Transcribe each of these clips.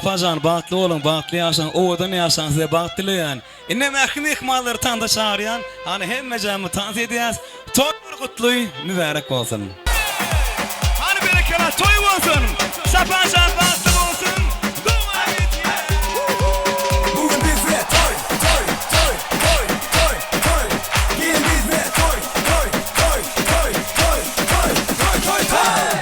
Sapajan bagtly bolun, bagtly ýaşaň, owadan ýaşaň size bagtlyýan. Inne mähnik mallar tanda çağıryan, hani hemme jamy tans edýäs. Toy gutluy, mübarek bolsun. Hani bereketli toy bolsun. Sapajan bagtly bolsun. Bugün bizde toy, toy, toy, toy, toy, toy. Gelin bizde toy, toy, toy, toy, toy, toy, toy, toy, toy.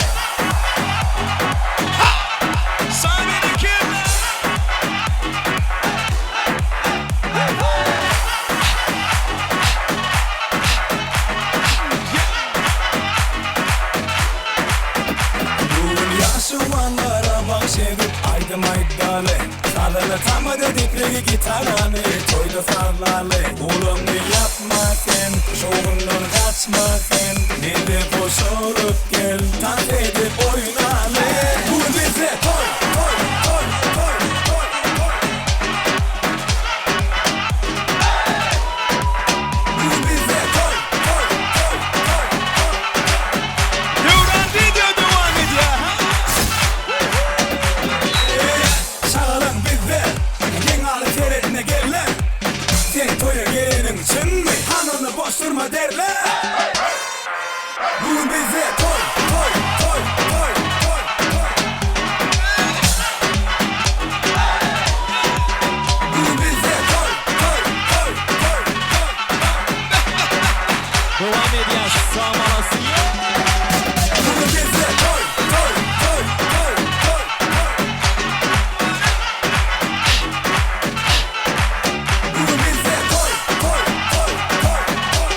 Aydımlaydalı Sarılı tamadı dikrigi gitarani Toyda sarlalı Ulumni yapma sen Şoğundan kaçma sen Nede boş olup gel Tant edip oynalı Bugün bize toy, toy, toy, toy, toy, toy. Bugün bize toy, toy, toy, toy, toy. Dövran video devam ediyor. Şağalın bizde Gengalı teretine gelirler Sen toya gelenin için mi? Hanını boş durma derler Bugün bize toy, toy, toy, toy, toy, toy. Bugün bize toy, toy, toy, toy, toy. Devam ediyor Samanası. Bugün bize toy, toy, toy, toy, toy, toy. Bugün bize toy, toy, toy, toy, toy.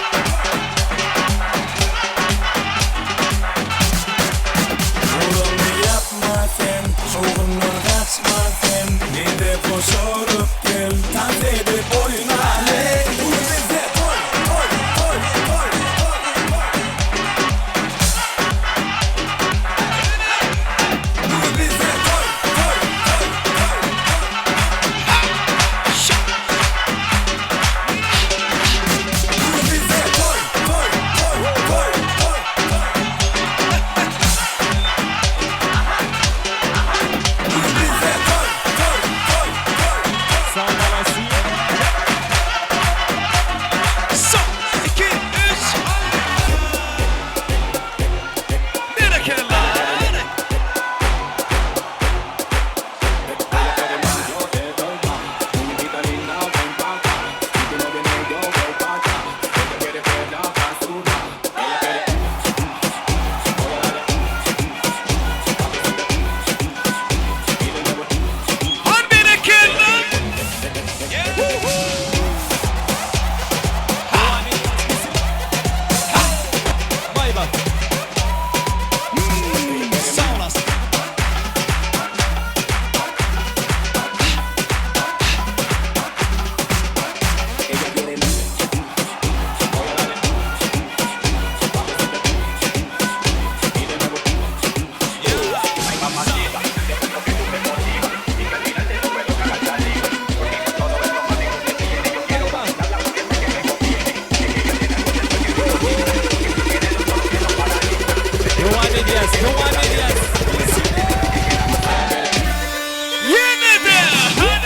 Oğlum yapma sen, şoğundan kaçma sen. Nede boş olup gel, tant edip oyna. Bugün bize toy, toy, toy, toy, toy, toy. Bugün bize toy, toy, toy, toy, toy. Bugün bize toy, toy, toy, toy, toy, toy. Bugün bize toy, toy, toy, toy, toy. Samanası. Son, 2, 3. Bereketler. Han bereketler. Bay bay. Sağ olasın. Devam ediyoruz. Devam ediyoruz. Yine de hadi.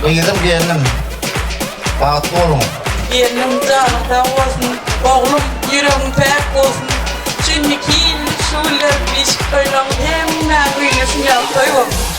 Benim gelinim bagtly bolun. Gelinim canıda olsun, oğlum yüreğim pek olsun. Çünkü şöyle bir şeyler hem ne güneşin yaptığı